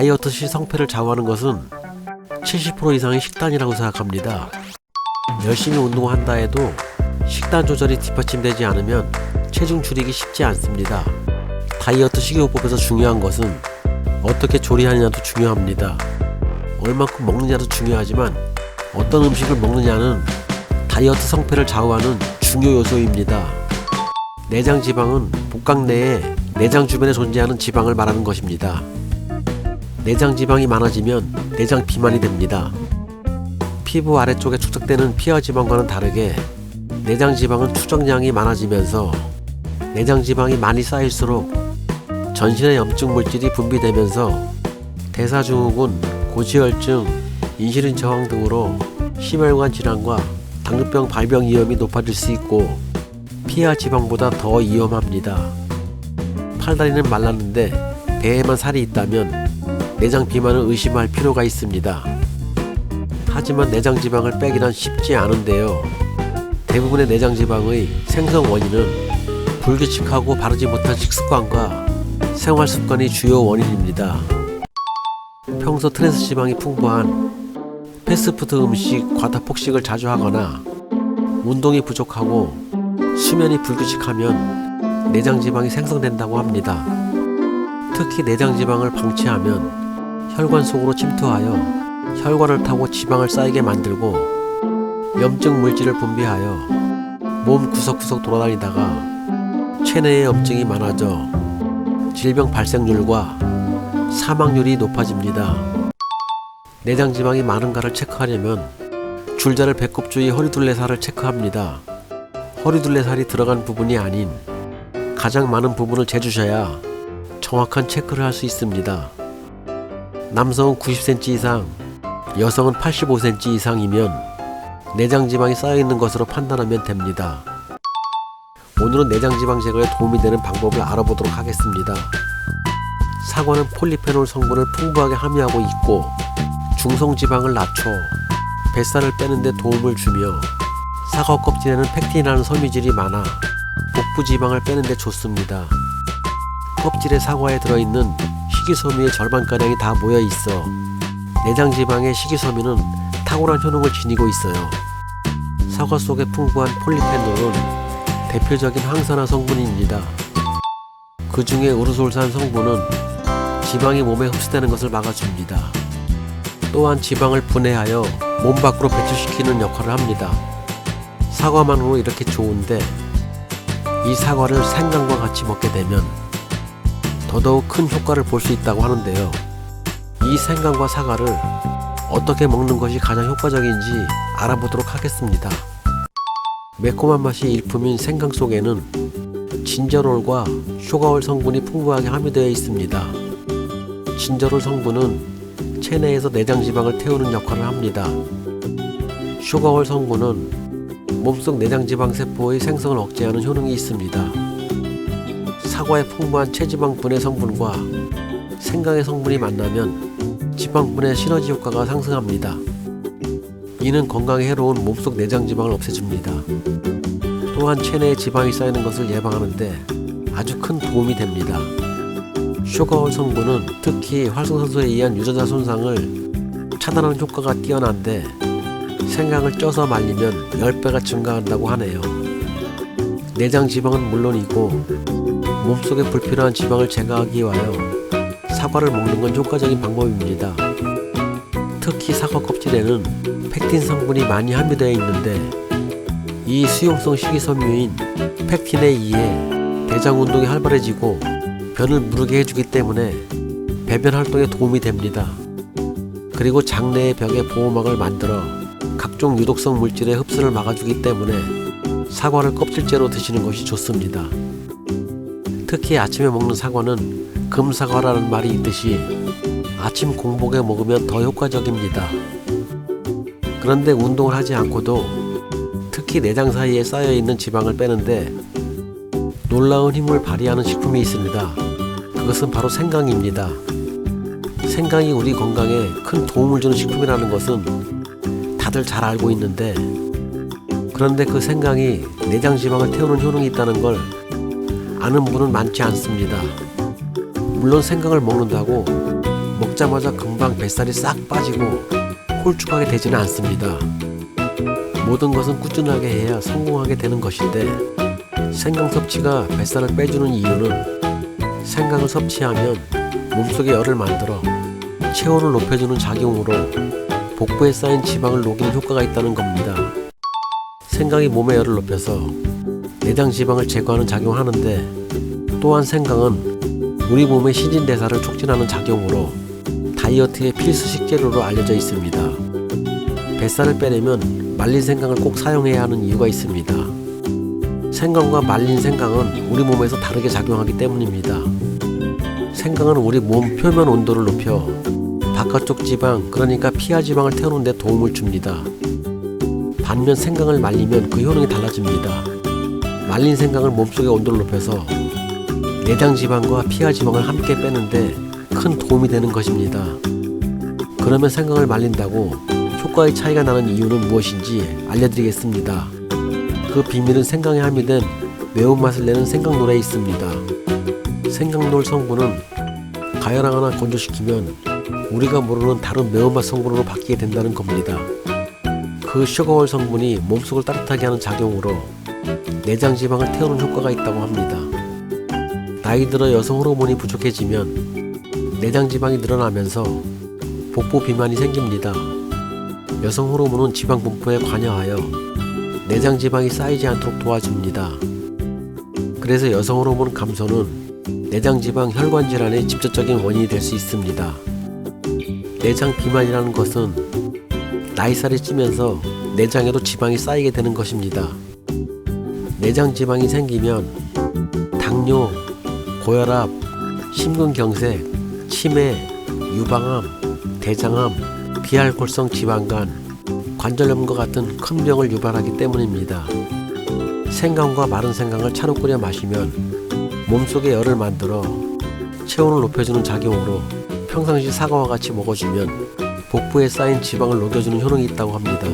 다이어트 시 성패를 좌우하는 것은 70% 이상의 식단이라고 생각합니다. 열심히 운동한다 해도 식단 조절이 뒷받침되지 않으면 체중 줄이기 쉽지 않습니다. 다이어트 식이요법에서 중요한 것은 어떻게 조리하느냐도 중요합니다. 얼만큼 먹느냐도 중요하지만 어떤 음식을 먹느냐는 다이어트 성패를 좌우하는 중요 요소입니다. 내장 지방은 복강 내에 내장 주변에 존재하는 지방을 말하는 것입니다. 내장 지방이 많아지면 내장 비만이 됩니다. 피부 아래쪽에 축적되는 피하 지방과는 다르게 내장 지방은 추정량이 많아지면서 내장 지방이 많이 쌓일수록 전신의 염증 물질이 분비되면서 대사증후군, 고지혈증, 인슐린 저항 등으로 심혈관 질환과 당뇨병 발병 위험이 높아질 수 있고 피하 지방보다 더 위험합니다. 팔다리는 말랐는데 배에만 살이 있다면 내장 비만을 의심할 필요가 있습니다. 하지만 내장 지방을 빼기란 쉽지 않은데요. 대부분의 내장 지방의 생성 원인은 불규칙하고 바르지 못한 식습관과 생활 습관이 주요 원인입니다. 평소 트랜스 지방이 풍부한 패스트푸드 음식, 과다 폭식을 자주 하거나 운동이 부족하고 수면이 불규칙하면 내장 지방이 생성된다고 합니다. 특히 내장 지방을 방치하면 혈관 속으로 침투하여 혈관을 타고 지방을 쌓이게 만들고 염증 물질을 분비하여 몸 구석구석 돌아다니다가 체내에 염증이 많아져 질병 발생률과 사망률이 높아집니다. 내장 지방이 많은가를 체크하려면 줄자를 배꼽 주위 허리둘레살을 체크합니다. 허리둘레살이 들어간 부분이 아닌 가장 많은 부분을 재주셔야 정확한 체크를 할 수 있습니다. 남성은 90cm 이상, 여성은 85cm 이상이면 내장 지방이 쌓여있는 것으로 판단하면 됩니다. 오늘은 내장 지방 제거에 도움이 되는 방법을 알아보도록 하겠습니다. 사과는 폴리페놀 성분을 풍부하게 함유하고 있고 중성 지방을 낮춰 뱃살을 빼는 데 도움을 주며 사과 껍질에는 팩틴이라는 섬유질이 많아 복부 지방을 빼는 데 좋습니다. 껍질에 사과에 들어있는 식이섬유의 절반가량이 다 모여 있어 내장 지방의 식이섬유는 탁월한 효능을 지니고 있어요. 사과 속에 풍부한 폴리페놀은 대표적인 항산화 성분입니다. 그 중에 우르솔산 성분은 지방이 몸에 흡수되는 것을 막아줍니다. 또한 지방을 분해하여 몸 밖으로 배출시키는 역할을 합니다. 사과만으로 이렇게 좋은데 이 사과를 생강과 같이 먹게 되면 더더욱 큰 효과를 볼 수 있다고 하는데요. 이 생강과 사과를 어떻게 먹는 것이 가장 효과적인지 알아보도록 하겠습니다. 매콤한 맛이 일품인 생강 속에는 진저롤과 쇼가올 성분이 풍부하게 함유되어 있습니다. 진저롤 성분은 체내에서 내장 지방을 태우는 역할을 합니다. 쇼가올 성분은 몸속 내장 지방 세포의 생성을 억제하는 효능이 있습니다. 사과의 풍부한 체지방 분해 성분과 생강의 성분이 만나면 지방 분해 시너지 효과가 상승합니다. 이는 건강에 해로운 몸속 내장 지방을 없애줍니다. 또한 체내에 지방이 쌓이는 것을 예방하는데 아주 큰 도움이 됩니다. 쇼가올 성분은 특히 활성산소에 의한 유전자 손상을 차단하는 효과가 뛰어난데 생강을 쪄서 말리면 10배가 증가한다고 하네요. 내장 지방은 물론이고 몸속에 불필요한 지방을 제거하기 위하여 사과를 먹는 건 효과적인 방법입니다. 특히 사과 껍질에는 팩틴 성분이 많이 함유되어 있는데 이 수용성 식이섬유인 팩틴에 의해 대장 운동이 활발해지고 변을 무르게 해주기 때문에 배변 활동에 도움이 됩니다. 그리고 장내의 벽에 보호막을 만들어 각종 유독성 물질의 흡수를 막아주기 때문에 사과를 껍질째로 드시는 것이 좋습니다. 특히 아침에 먹는 사과는 금사과라는 말이 있듯이 아침 공복에 먹으면 더 효과적입니다. 그런데 운동을 하지 않고도 특히 내장 사이에 쌓여있는 지방을 빼는데 놀라운 힘을 발휘하는 식품이 있습니다. 그것은 바로 생강입니다. 생강이 우리 건강에 큰 도움을 주는 식품이라는 것은 다들 잘 알고 있는데 그런데 그 생강이 내장 지방을 태우는 효능이 있다는 걸 아는 분은 많지 않습니다. 물론 생강을 먹는다고 먹자마자 금방 뱃살이 싹 빠지고 홀쭉하게 되지는 않습니다. 모든 것은 꾸준하게 해야 성공하게 되는 것인데, 생강 섭취가 뱃살을 빼주는 이유는 생강을 섭취하면 몸속에 열을 만들어 체온을 높여주는 작용으로 복부에 쌓인 지방을 녹이는 효과가 있다는 겁니다. 생강이 몸의 열을 높여서 내장 지방을 제거하는 작용을 하는데, 또한 생강은 우리 몸의 신진대사를 촉진하는 작용으로 다이어트의 필수 식재료로 알려져 있습니다. 뱃살을 빼려면 말린 생강을 꼭 사용해야 하는 이유가 있습니다. 생강과 말린 생강은 우리 몸에서 다르게 작용하기 때문입니다. 생강은 우리 몸 표면 온도를 높여 바깥쪽 지방, 그러니까 피하 지방을 태우는 데 도움을 줍니다. 반면 생강을 말리면 그 효능이 달라집니다. 말린 생강은 몸속의 온도를 높여서 내장 지방과 피하 지방을 함께 빼는데 큰 도움이 되는 것입니다. 그러면 생강을 말린다고 효과의 차이가 나는 이유는 무엇인지 알려드리겠습니다. 그 비밀은 생강에 함유된 매운맛을 내는 생강놀에 있습니다. 생강놀 성분은 가열하거나 건조시키면 우리가 모르는 다른 매운맛 성분으로 바뀌게 된다는 겁니다. 그 슈거월 성분이 몸속을 따뜻하게 하는 작용으로 내장 지방을 태우는 효과가 있다고 합니다. 나이 들어 여성 호르몬이 부족해지면 내장 지방이 늘어나면서 복부 비만이 생깁니다. 여성 호르몬은 지방 분포에 관여하여 내장 지방이 쌓이지 않도록 도와줍니다. 그래서 여성 호르몬 감소는 내장 지방 혈관 질환의 직접적인 원인이 될 수 있습니다. 내장 비만이라는 것은 나이살이 찌면서 내장에도 지방이 쌓이게 되는 것입니다. 내장 지방이 생기면 당뇨, 고혈압, 심근경색, 치매, 유방암, 대장암, 비알코올성 지방간, 관절염과 같은 큰 병을 유발하기 때문입니다. 생강과 마른 생강을 차로 끓여 마시면 몸속에 열을 만들어 체온을 높여주는 작용으로 평상시 사과와 같이 먹어주면 복부에 쌓인 지방을 녹여주는 효능이 있다고 합니다.